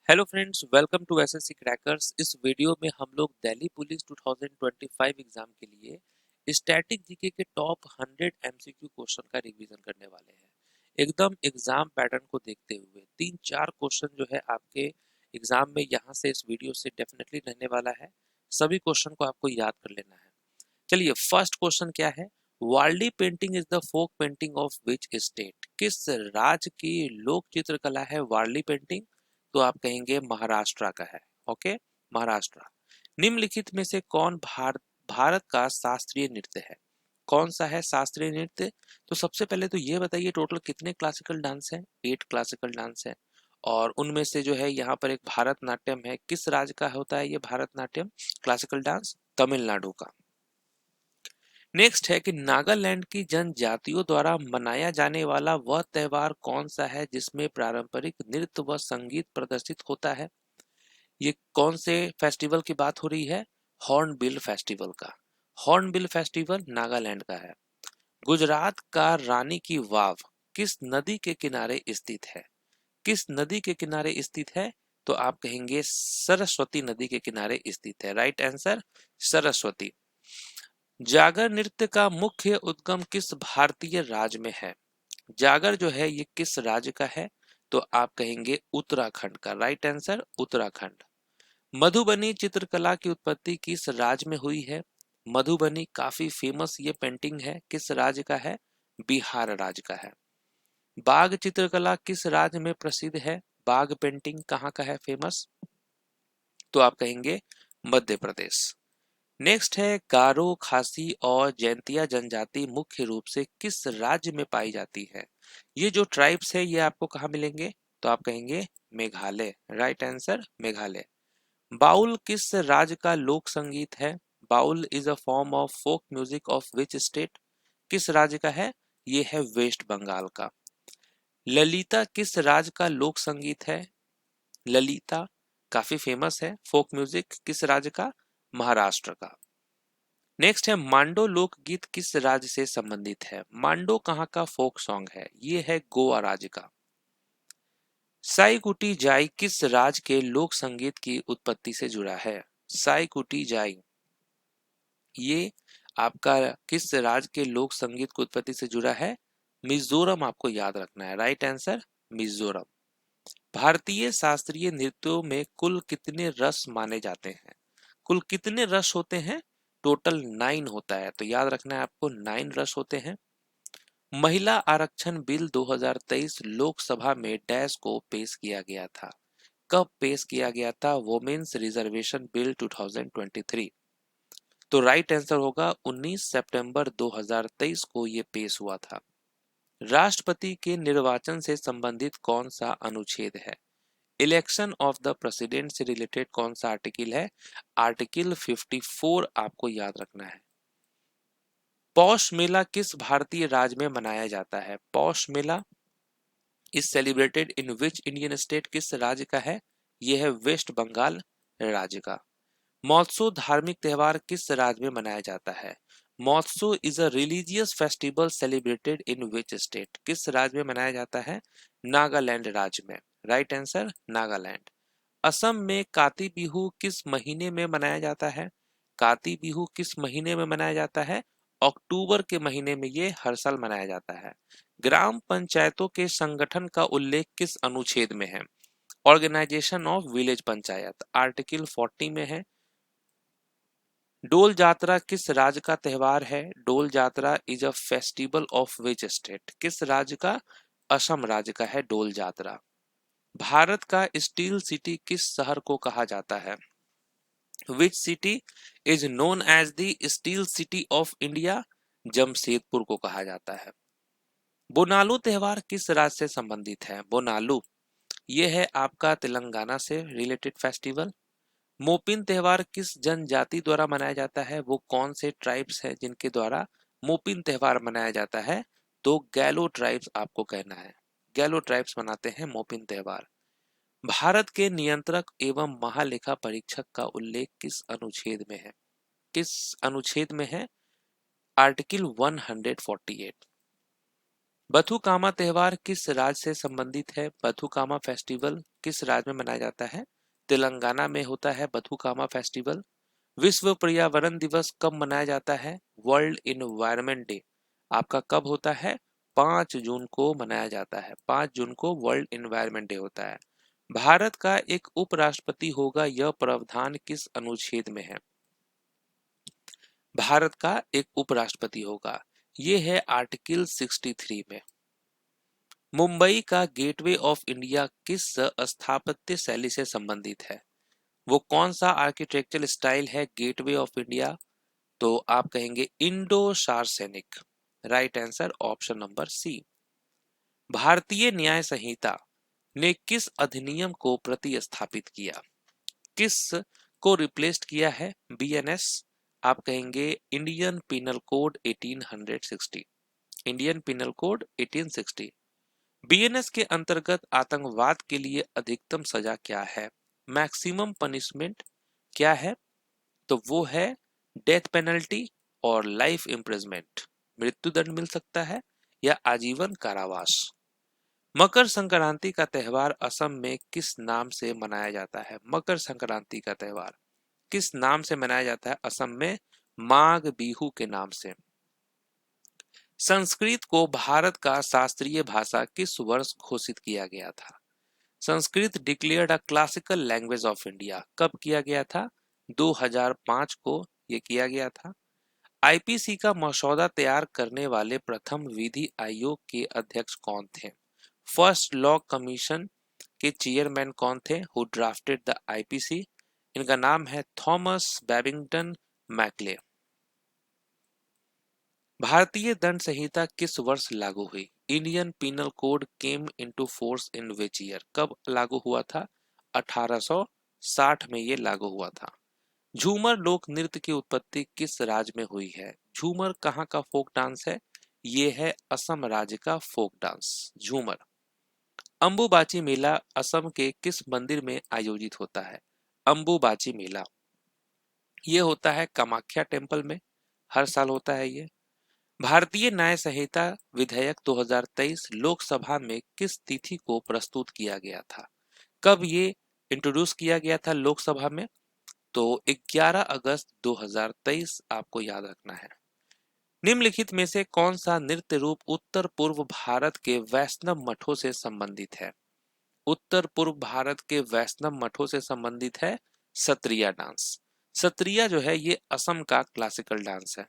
Hello friends, welcome to SSC crackers. इस video में हम लोग दिल्ली पुलिस 2025 एग्जाम के लिए स्टैटिक जीके के टॉप 100 एमसीक्यू क्वेश्चन का रिवीजन करने वाले हैं। एकदम एग्जाम पैटर्न को देखते हुए 3-4 क्वेश्चन जो है आपके एग्जाम में यहाँ से इस वीडियो से डेफिनेटली रहने वाला है। सभी क्वेश्चन को आपको याद कर लेना है। चलिए, फर्स्ट क्वेश्चन क्या है? Warli painting is the folk painting of which state? किस राज्य की लोक चित्रकला है वार्ली पेंटिंग? तो आप कहेंगे महाराष्ट्र का है। ओके, महाराष्ट्र। निम्नलिखित में से कौन भारत का शास्त्रीय नृत्य है? कौन सा है शास्त्रीय नृत्य? तो सबसे पहले तो ये बताइए, टोटल कितने क्लासिकल डांस हैं? 8 क्लासिकल डांस है। और उनमें से जो है यहाँ पर एक भारतनाट्यम है। किस राज्य का होता है ये भारतनाट्यम क्लासिकल डांस? तमिलनाडु का। नेक्स्ट है कि नागालैंड की जनजातियों द्वारा मनाया जाने वाला वह त्योहार कौन सा है जिसमें पारंपरिक नृत्य व संगीत प्रदर्शित होता है? ये कौन से फेस्टिवल की बात हो रही है? हॉर्नबिल फेस्टिवल का। हॉर्नबिल फेस्टिवल नागालैंड का है। गुजरात का रानी की वाव किस नदी के किनारे स्थित है? किस नदी के किनारे स्थित है? तो आप कहेंगे सरस्वती नदी के किनारे स्थित है। Right answer Saraswati. जागर नृत्य का मुख्य उद्गम किस भारतीय राज्य में है? जागर जो है ये किस राज्य का है? तो आप कहेंगे उत्तराखंड का। Right answer Uttarakhand. मधुबनी चित्रकला की उत्पत्ति किस राज्य में हुई है? मधुबनी काफी फेमस ये पेंटिंग है। किस राज्य का है? बिहार राज्य का है। बाघ चित्रकला किस राज्य में प्रसिद्ध है? बाघ पेंटिंग कहाँ का है फेमस? तो आप कहेंगे मध्य प्रदेश। नेक्स्ट है गारो, खासी और जैंतिया जनजाति मुख्य रूप से किस राज्य में पाई जाती है? ये जो ट्राइब्स है ये आपको कहाँ मिलेंगे? तो आप कहेंगे मेघालय। Right answer Meghalaya. बाउल किस राज्य का लोक संगीत है? Baul is a form of folk music of which state? किस राज्य का है? ये है वेस्ट बंगाल का। ललिता किस राज्य का लोक संगीत है? ललिता काफी फेमस है फोक म्यूजिक। किस राज्य का? महाराष्ट्र का। नेक्स्ट है मांडो लोकगीत किस राज्य से संबंधित है? मांडो कहाँ का फोक सॉन्ग है? ये है गोवा राज्य का। साईकुटी जाई किस राज्य के लोक संगीत की उत्पत्ति से जुड़ा है? साईकुटी जाई ये आपका किस राज्य के लोक संगीत की उत्पत्ति से जुड़ा है? मिजोरम आपको याद रखना है। Right answer Mizoram. भारतीय शास्त्रीय नृत्यों में कुल कितने रस माने जाते हैं? कुल कितने रस होते हैं? टोटल 9 होता है, तो याद रखना है आपको 9 रस होते हैं। महिला आरक्षण बिल 2023 लोकसभा में डैश को पेश किया गया था? कब पेश किया गया था? Women's reservation bill 2023। तो राइट आंसर होगा 19 सितंबर 2023 को ये पेश हुआ था। राष्ट्रपति के निर्वाचन से संबंधित कौन सा अनुच्छेद है? इलेक्शन ऑफ द प्रेसिडेंट से रिलेटेड कौन सा आर्टिकल है? आर्टिकल 54 आपको याद रखना है। पौष मेला किस भारतीय राज्य में मनाया जाता है? Poush Mela is celebrated in which Indian state? किस राज्य का है? यह है वेस्ट बंगाल राज्य का। महोत्सव धार्मिक त्योहार किस राज्य में मनाया जाता है? महोत्सव is a religious festival celebrated in which state? किस राज्य में मनाया जाता है? नागालैंड राज्य में। Right answer Nagaland. असम में काती बिहू किस महीने में मनाया जाता है? काती बिहू किस महीने में मनाया जाता है? अक्टूबर के महीने में ये हर साल मनाया जाता है। ग्राम पंचायतों के संगठन का उल्लेख किस अनुच्छेद में है? Organisation of village panchayat article 40 में है। डोल जात्रा किस राज्य का त्योहार है? Dol Jatra is a festival of which state? किस राज्य का? असम राज्य का है डोल जात्रा। भारत का स्टील सिटी किस शहर को कहा जाता है? Which city is known as the steel city of India? Jamshedpur को कहा जाता है। बोनालू त्योहार किस राज्य से संबंधित है? बोनालू ये है आपका तेलंगाना से रिलेटेड फेस्टिवल। मोपिन त्योहार किस जनजाति द्वारा मनाया जाता है? वो कौन से ट्राइब्स है जिनके द्वारा मोपिन त्योहार मनाया जाता है? तो गैलो ट्राइब्स आपको कहना है। गैलो ट्राइब्स मनाते हैं मोपिन त्योहार। भारत के नियंत्रक एवं महालेखा परीक्षक का उल्लेख किस अनुच्छेद में है? किस अनुच्छेद में है? आर्टिकल 148। बथुकामा त्योहार किस राज्य से संबंधित है? बथुकामा फेस्टिवल किस राज्य में मनाया जाता है? तेलंगाना में होता है बथुकामा फेस्टिवल। विश्व पर्यावरण दिवस कब मनाया जाता है? वर्ल्ड इन्वायरमेंट डे आपका कब होता है? 5 जून को मनाया जाता है। 5 जून को वर्ल्ड इन्वायरमेंट डे होता है। भारत का एक उपराष्ट्रपति होगा, यह प्रावधान किस अनुच्छेद में है? भारत का एक उपराष्ट्रपति होगा, ये है आर्टिकल 63 में। मुंबई का गेटवे ऑफ इंडिया किस स्थापत्य शैली से संबंधित है? वो कौन सा आर्किटेक्चरल स्टाइल है गेटवे ऑफ इंडिया? तो आप कहेंगे Indo Saracenic. Right answer option number C. Bharatiya Nyaya संहिता ने किस अधिनियम को प्रतिस्थापित किया? किस को रिप्लेस्ड किया है? बीएनएस। आप कहेंगे Indian penal code 1860। Indian penal code 1860। BNS के अंतर्गत आतंकवाद के लिए अधिकतम सजा क्या है? मैक्सिमम पनिशमेंट क्या है? तो वो है डेथ पेनल्टी और लाइफ इम्प्रिजमेंट। मृत्यु दंड मिल सकता है या आजीवन कारावास। मकर संक्रांति का त्योहार असम में किस नाम से मनाया जाता है? मकर संक्रांति का त्योहार किस नाम से मनाया जाता है असम में? माघ बिहू के नाम से। संस्कृत को भारत का शास्त्रीय भाषा किस वर्ष घोषित किया गया था? Sanskrit declared a classical language of India कब किया गया था? 2005 को ये किया गया था। आईपीसी का मसौदा तैयार करने वाले प्रथम विधि आयोग के अध्यक्ष कौन थे? फर्स्ट लॉ कमीशन के चेयरमैन कौन थे हु ड्राफ्टेड द आईपीसी? इनका नाम है थॉमस बैबिंगटन मैकले। भारतीय दंड संहिता किस वर्ष लागू हुई? Indian penal code came into force in which year? कब लागू हुआ था? 1860 में ये लागू हुआ था। झूमर लोक नृत्य की उत्पत्ति किस राज्य में हुई है? झूमर कहाँ का फोक डांस है? ये है असम राज्य का फोक डांस झूमर। अंबुबाची मेला असम के किस मंदिर में आयोजित होता है? अंबुबाची मेला ये होता है कामाख्या टेम्पल में, हर साल होता है ये। भारतीय न्याय संहिता विधेयक 2023 लोकसभा में किस तिथि को प्रस्तुत किया गया था? कब ये इंट्रोड्यूस किया गया था लोकसभा में? तो 11 अगस्त 2023 आपको याद रखना है। निम्नलिखित में से कौन सा नृत्य रूप उत्तर पूर्व भारत के वैष्णव मठों से संबंधित है? उत्तर पूर्व भारत के वैष्णव मठों से संबंधित है सत्रिया डांस। सत्रिया जो है ये असम का क्लासिकल डांस है।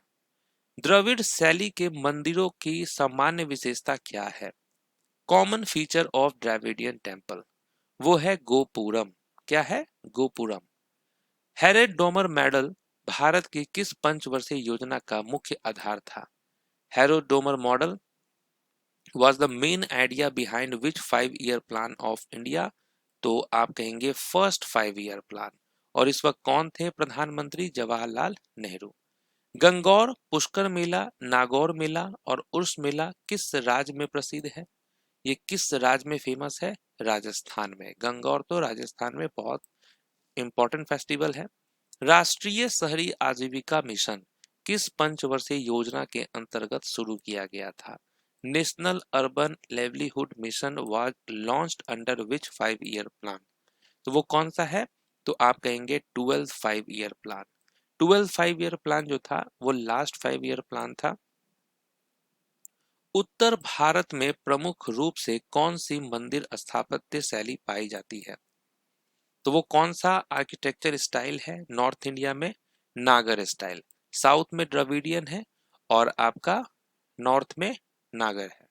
द्रविड़ शैली के मंदिरों की सामान्य विशेषता क्या है? Common feature of Dravidian temple वो है गोपुरम। क्या है? गोपुरम। हैरेड डोमर मेडल भारत की किस पंचवर्षीय योजना का मुख्य आधार था? Herod Domar model was the main idea behind which 5 year plan of India? तो आप कहेंगे फर्स्ट 5 year प्लान। और इस वक्त कौन थे प्रधानमंत्री? जवाहरलाल नेहरू। गंगौर पुष्कर मेला, नागौर मेला और उर्स मेला किस राज्य में प्रसिद्ध है? ये किस राज्य में फेमस है? राजस्थान में। गंगौर तो राजस्थान में बहुत इंपॉर्टेंट फेस्टिवल है। राष्ट्रीय शहरी आजीविका मिशन किस पंचवर्षीय योजना के अंतर्गत शुरू किया गया था? National urban livelihood mission was launched under which 5 year plan? तो वो कौन सा है? तो आप कहेंगे 12th 5 year plan. 12th 5 year plan जो था वो लास्ट 5 year प्लान था। उत्तर भारत में प्रमुख रूप से कौन सी मंदिर स्थापत्य शैली पाई जाती है? तो वो कौन सा आर्किटेक्चर स्टाइल है? नॉर्थ इंडिया में नागर स्टाइल, साउथ में द्रविडियन है और आपका नॉर्थ में नागर है।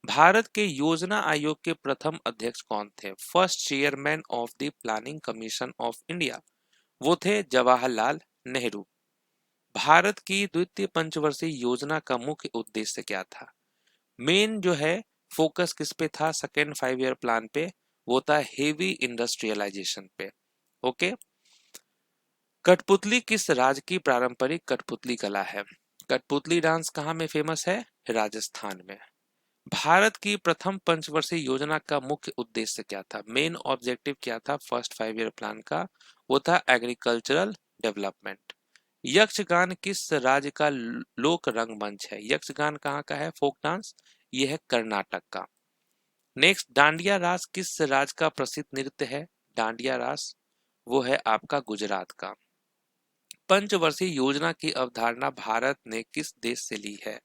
भारत के योजना आयोग के प्रथम अध्यक्ष कौन थे? First chairman of the planning commission of India वो थे जवाहरलाल नेहरू। भारत की द्वितीय पंचवर्षीय योजना का मुख्य उद्देश्य क्या था? मेन जो है फोकस किस पे था सेकेंड 5 year प्लान पे? वो था हेवी इंडस्ट्रियलाइजेशन पे। ओके। कठपुतली किस राज्य की पारंपरिक कठपुतली कला है? कठपुतली डांस कहाँ में फेमस है? राजस्थान में। भारत की प्रथम पंचवर्षीय योजना का मुख्य उद्देश्य क्या था? मेन ऑब्जेक्टिव क्या था फर्स्ट 5 year प्लान का? वो था एग्रीकल्चरल डेवलपमेंट। यक्षगान किस राज्य का लोक रंगमंच है? यक्षगान कहाँ का है फोक डांस? ये है कर्नाटक का। नेक्स्ट, डांडिया रास किस राज्य का प्रसिद्ध नृत्य है? डांडिया रास वो है आपका गुजरात का। पंचवर्षीय योजना की अवधारणा भारत ने किस देश से ली है?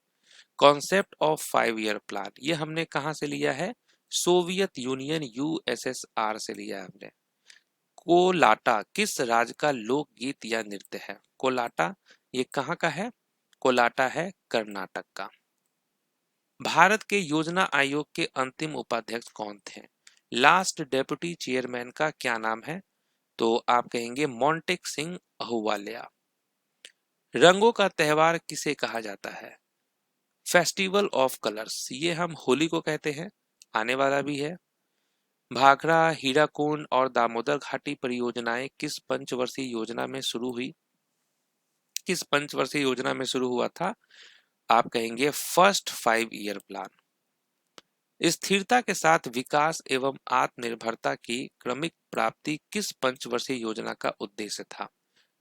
कॉन्सेप्ट ऑफ 5 ईयर प्लान ये हमने कहां से लिया है? सोवियत यूनियन यूएसएसआर से लिया है हमने। कोलाटा किस राज्य का लोकगीत या नृत्य है? कोलाटा ये कहाँ का है? कोलाटा है कर्नाटक का। भारत के योजना आयोग के अंतिम उपाध्यक्ष कौन थे? लास्ट डेप्यूटी चेयरमैन का क्या नाम है? तो आप कहेंगे मोंटेक सिंह अहूवालिया। रंगों का त्योहार किसे कहा जाता है? फेस्टिवल ऑफ कलर्स ये हम होली को कहते हैं, आने वाला भी है। भाखड़ा, हीराकुंड और दामोदर घाटी परियोजनाएं किस पंचवर्षीय योजना में शुरू हुई? किस पंचवर्षीय योजना में शुरू हुआ था? आप कहेंगे फर्स्ट 5 ईयर प्लान। स्थिरता के साथ विकास एवं आत्मनिर्भरता की क्रमिक प्राप्ति किस पंचवर्षीय योजना का उद्देश्य था?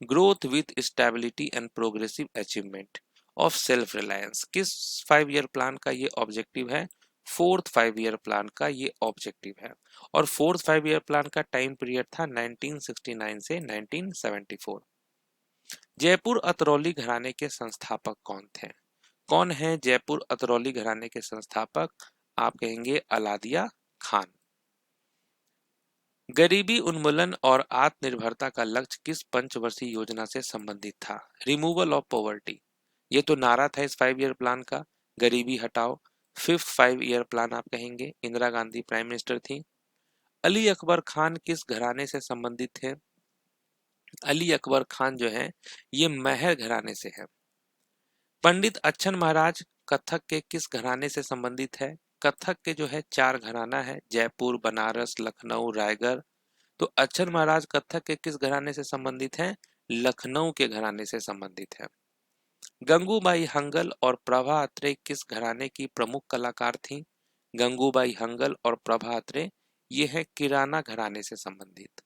Growth with stability and progressive achievement of self reliance किस 5 ईयर प्लान का ये ऑब्जेक्टिव है? फोर्थ 5 ईयर प्लान का ये ऑब्जेक्टिव है। और फोर्थ 5 ईयर प्लान का टाइम पीरियड था 1969 से 1974। जयपुर अतरौली घराने के संस्थापक कौन थे? कौन है जयपुर अतरौली घराने के संस्थापक? आप कहेंगे अलादिया खान। गरीबी उन्मूलन और आत्मनिर्भरता का लक्ष्य किस पंचवर्षीय योजना से संबंधित था? रिमूवल ऑफ पॉवर्टी ये तो नारा था इस 5 ईयर प्लान का, गरीबी हटाओ। फिफ्थ 5 ईयर प्लान आप कहेंगे, इंदिरा गांधी प्राइम मिनिस्टर थी। अली अकबर खान किस घराने से संबंधित थे? अली अकबर खान जो है ये महर घराने से है। पंडित अच्छन महाराज कथक के किस घराने से संबंधित है? कथक के जो है 4 घराना है, जयपुर, बनारस, लखनऊ, रायगढ़। तो अच्छन महाराज कथक के किस घराने से संबंधित हैं? लखनऊ के घराने से संबंधित है। गंगूबाई हंगल और प्रभा अत्रे किस घराने की प्रमुख कलाकार थीं? गंगूबाई हंगल और प्रभा अत्रे ये है किराना घराने से संबंधित।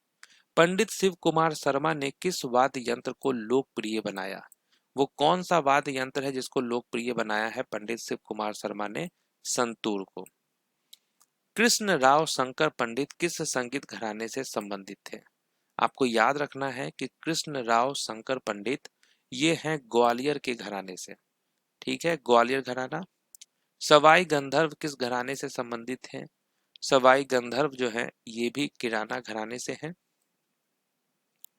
पंडित शिव कुमार शर्मा ने किस वाद्य यंत्र को लोकप्रिय बनाया? वो कौन सा वाद्य यंत्र है जिसको लोकप्रिय बनाया है पंडित शिव कुमार शर्मा ने? संतूर को। कृष्ण राव शंकर पंडित किस संगीत घराने से संबंधित थे? आपको याद रखना है कि कृष्ण राव शंकर पंडित ये हैं ग्वालियर के घराने से। ठीक है, ग्वालियर घराना। सवाई गंधर्व किस घराने से संबंधित हैं? सवाई गंधर्व जो है ये भी किराना घराने से हैं।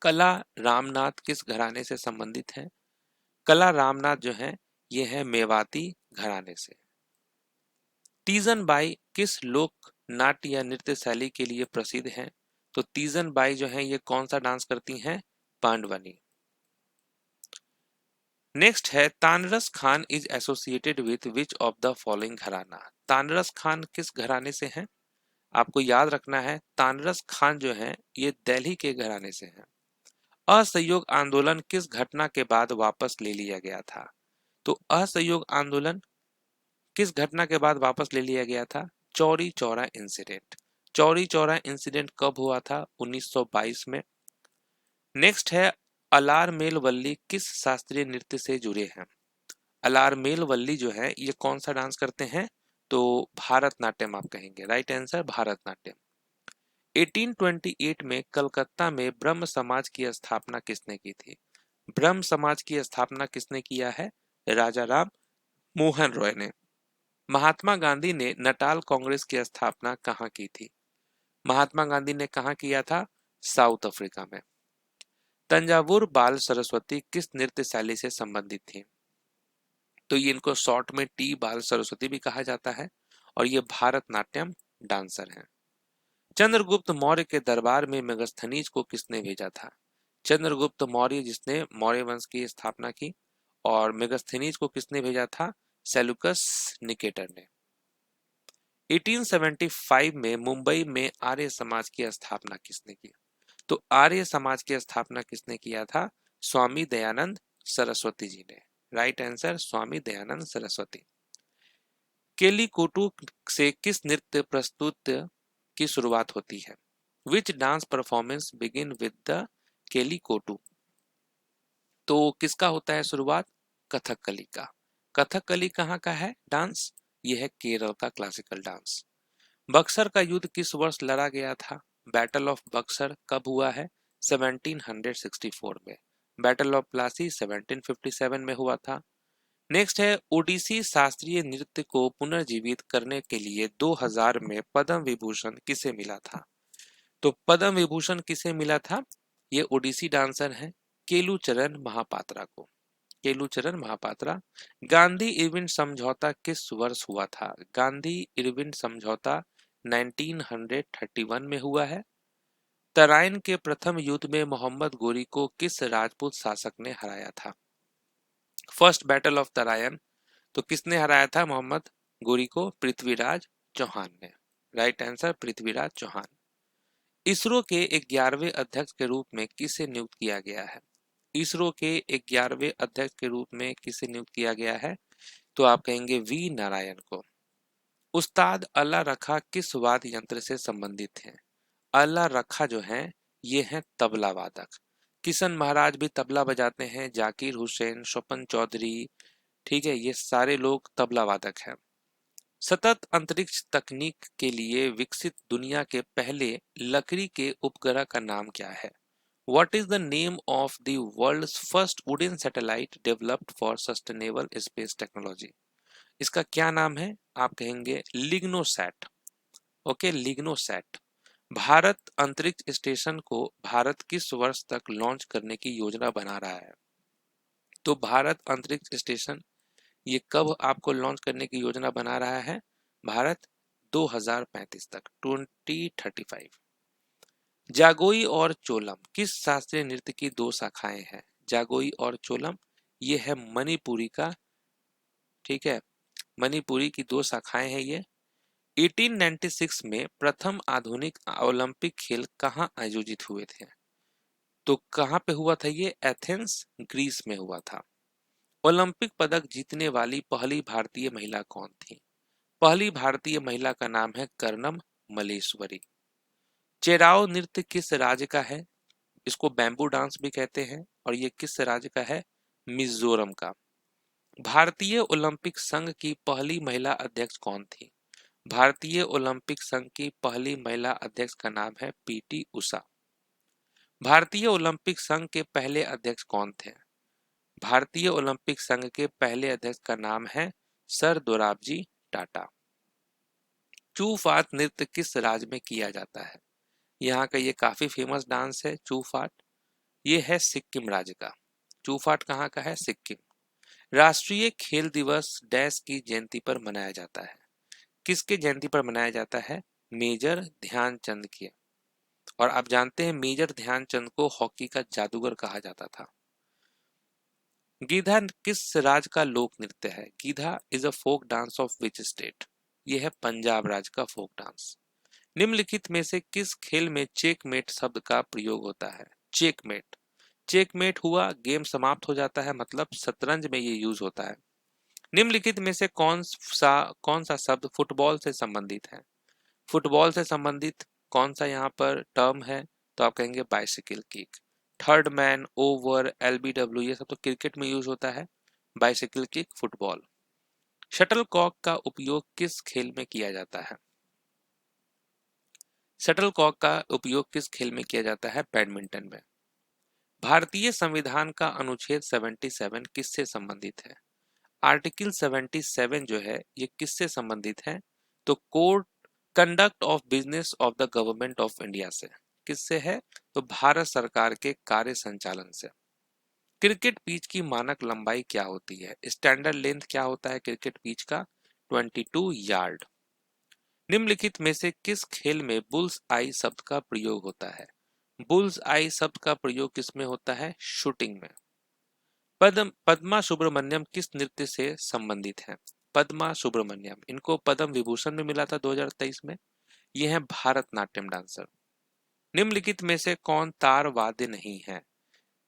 कला रामनाथ किस घराने से संबंधित है? कला रामनाथ जो है ये है मेवाती घराने से। तीजन बाई किस लोक नाट्य या नृत्य शैली के लिए प्रसिद्ध हैं? तो तीजन बाई जो है ये कौन सा डांस करती हैं? पांडवनी। नेक्स्ट है Tanras Khan is associated with which of the following gharana? Tanras Khan किस घराने से हैं? आपको याद रखना है तानरस खान जो है ये दिल्ली के घराने से हैं। असहयोग आंदोलन किस घटना के बाद वापस ले लिया गया था? तो असहयोग आंदोलन किस घटना के बाद वापस ले लिया गया था? चौरी चौरा इंसिडेंट। चौरी चौरा इंसिडेंट कब हुआ था? 1922 में। नेक्स्ट है अलारमेल वल्ली किस शास्त्रीय नृत्य से जुड़े हैं? अलारमेल वल्ली जो है ये कौन सा डांस करते हैं? तो भारतनाट्यम आप कहेंगे। Right answer Bharatanatyam. 1828 में कलकत्ता में ब्रह्म समाज की स्थापना किसने की थी? ब्रह्म समाज की स्थापना किसने किया है? राजा राम मोहन रॉय ने। महात्मा गांधी ने नटाल कांग्रेस की स्थापना कहाँ की थी? महात्मा गांधी ने कहाँ किया था? साउथ अफ्रीका में। तंजावुर बाल सरस्वती किस नृत्य शैली से संबंधित थी? तो ये इनको शॉर्ट में टी बाल सरस्वती भी कहा जाता है और ये भारतनाट्यम डांसर हैं। चंद्रगुप्त मौर्य के दरबार में मेगस्थनीज को किसने भेजा था? चंद्रगुप्त मौर्य जिसने मौर्य वंश की स्थापना की, और मेगस्थनीज को किसने भेजा था? सेलुकस निकेटर ने। 1875 में मुंबई में आर्य समाज की स्थापना किसने की? तो आर्य समाज की स्थापना किसने किया था? स्वामी दयानंद सरस्वती जी ने। Right answer Swami Dayanand Saraswati. केलीकोटू से किस नृत्य प्रस्तुत की शुरुआत होती है? Which dance performance begin with the Kelikottu? तो किसका होता है शुरुआत? कथकली का। कथकली कहाँ का है डांस? ये है केरल का क्लासिकल डांस। बक्सर का युद्ध किस वर्ष लड़ा गया था? बैटल ऑफ बक्सर कब हुआ है? 1764 में। बैटल ऑफ प्लासी 1757 में हुआ था। नेक्स्ट है, ओडिसी शास्त्रीय नृत्य को पुनर्जीवित करने के लिए 2000 में पद्म विभूषण किसे मिला था? तो पद्म विभूषण किसे मिला था? ये ओडिसी डांसर हैं केलुचरण महापात्रा को। केलुचरण महापात्रा। गांधी इरविन समझौता किस वर्ष हुआ था? गांधी इरविन समझौता 1931 में हुआ है। तराइन के प्रथम युद्ध में मोहम्मद गोरी को किस राजपूत शासक ने हराया था? फर्स्ट बैटल ऑफ तराइन, तो किसने हराया था मोहम्मद गोरी को? पृथ्वीराज चौहान ने। Right answer Prithviraj Chauhan. ISRO के 11वें अध्यक्ष के रूप में किसे नियुक्त किया गया है? इसरो के 11वें अध्यक्ष के रूप में किसे नियुक्त किया गया है? तो आप कहेंगे वी नारायण को। उस्ताद अल्लाह रखा किस वाद्य यंत्र से संबंधित हैं? अल्लाह रखा जो है ये है तबला वादक। किशन महाराज भी तबला बजाते हैं, जाकिर हुसैन, स्वपन चौधरी, ठीक है, ये सारे लोग तबला वादक हैं। सतत अंतरिक्ष तकनीक के लिए विकसित दुनिया के पहले लकड़ी के उपग्रह का नाम क्या है? What is the name of the world's first wooden satellite developed for sustainable space technology? इसका क्या नाम है? आप कहेंगे लिग्नोसैट। Okay, Lignosat. भारत अंतरिक्ष स्टेशन को भारत किस वर्ष तक लॉन्च करने की योजना बना रहा है? तो भारत अंतरिक्ष स्टेशन ये कब आपको लॉन्च करने की योजना बना रहा है? भारत 2035 तक, 2035। जागोई और चोलम किस शास्त्रीय नृत्य की दो शाखाएं हैं? जागोई और चोलम ये है मणिपुरी का, ठीक है, मणिपुरी की दो शाखाएं हैं ये। 1896 में प्रथम आधुनिक ओलंपिक खेल कहाँ आयोजित हुए थे? तो कहाँ पे हुआ था ये? एथेंस, ग्रीस में हुआ था। ओलंपिक पदक जीतने वाली पहली भारतीय महिला कौन थी? पहली भारतीय महिला का नाम है कर्णम मलेश्वरी। चेराओ नृत्य किस राज्य का है? इसको बैम्बू डांस भी कहते हैं, और ये किस राज्य का है? मिजोरम का। भारतीय ओलंपिक संघ की पहली महिला अध्यक्ष कौन थी? भारतीय ओलंपिक संघ की पहली महिला अध्यक्ष का नाम है पीटी उषा। भारतीय ओलंपिक संघ के पहले अध्यक्ष कौन थे? भारतीय ओलंपिक संघ के पहले अध्यक्ष का नाम है सर दोराबजी टाटा। चूफाट नृत्य किस राज्य में किया जाता है? यहाँ का ये काफी फेमस डांस है चूफाट, ये है सिक्किम राज्य का। चूफाट कहाँ का है? सिक्किम। राष्ट्रीय खेल दिवस डैश की जयंती पर मनाया जाता है? किसके जयंती पर मनाया जाता है? मेजर ध्यानचंद की। और आप जानते हैं मेजर ध्यानचंद को हॉकी का जादूगर कहा जाता था। गीधा किस राज्य का लोक नृत्य है? Giddha is a folk dance of which state? ये है पंजाब राज्य का फोक डांस। निम्नलिखित में से किस खेल में चेकमेट शब्द का प्रयोग होता है? चेकमेट। चेकमेट हुआ गेम समाप्त हो जाता है, मतलब शतरंज में ये यूज होता है। निम्नलिखित में से कौन सा शब्द फुटबॉल से संबंधित है? फुटबॉल से संबंधित कौन सा यहाँ पर टर्म है? तो आप कहेंगे bicycle kick. Third man, over, LBW, ये सब तो क्रिकेट में यूज होता है। Bicycle kick football. Shuttlecock का उपयोग किस खेल में किया जाता है? शटल कॉक का उपयोग किस खेल में किया जाता है? बैडमिंटन में। भारतीय संविधान का अनुच्छेद 77 किससे संबंधित है? आर्टिकल 77 जो है ये किससे संबंधित है? तो code conduct of business of the government of India से। किससे है? तो भारत सरकार के कार्य संचालन से। क्रिकेट पिच की मानक लंबाई क्या होती है? स्टैंडर्ड लेंथ क्या होता है क्रिकेट पिच का? 22 यार्ड। निम्नलिखित में से किस खेल में बुल्स आई शब्द का प्रयोग होता है? बुल्स आई शब्द का प्रयोग किसमें होता है? शूटिंग में। पद्मा सुब्रमण्यम किस नृत्य से संबंधित हैं? पद्मा सुब्रमण्यम, इनको पद्म विभूषण में मिला था 2023 में। ये है भारतनाट्यम डांसर। निम्नलिखित में से कौन तार वाद्य नहीं है?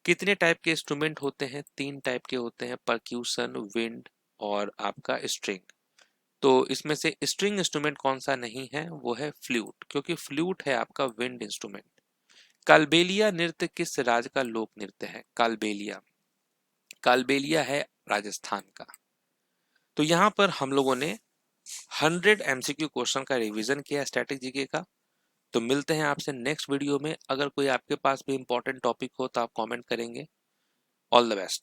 कितने टाइप के इंस्ट्रूमेंट होते हैं? 3 टाइप के होते हैं, परक्यूशन, विंड और आपका स्ट्रिंग। तो इसमें से स्ट्रिंग इंस्ट्रूमेंट कौन सा नहीं है? वो है फ्लूट, क्योंकि फ्लूट है आपका विंड इंस्ट्रूमेंट। कालबेलिया नृत्य किस राज्य का लोक नृत्य है? कालबेलिया, कालबेलिया है राजस्थान का। तो यहाँ पर हम लोगों ने 100 एमसीक्यू क्वेश्चन का रिवीजन किया स्टैटिक जीके का। तो मिलते हैं आपसे नेक्स्ट वीडियो में। अगर कोई आपके पास भी इंपॉर्टेंट टॉपिक हो तो आप कमेंट करेंगे। All the best.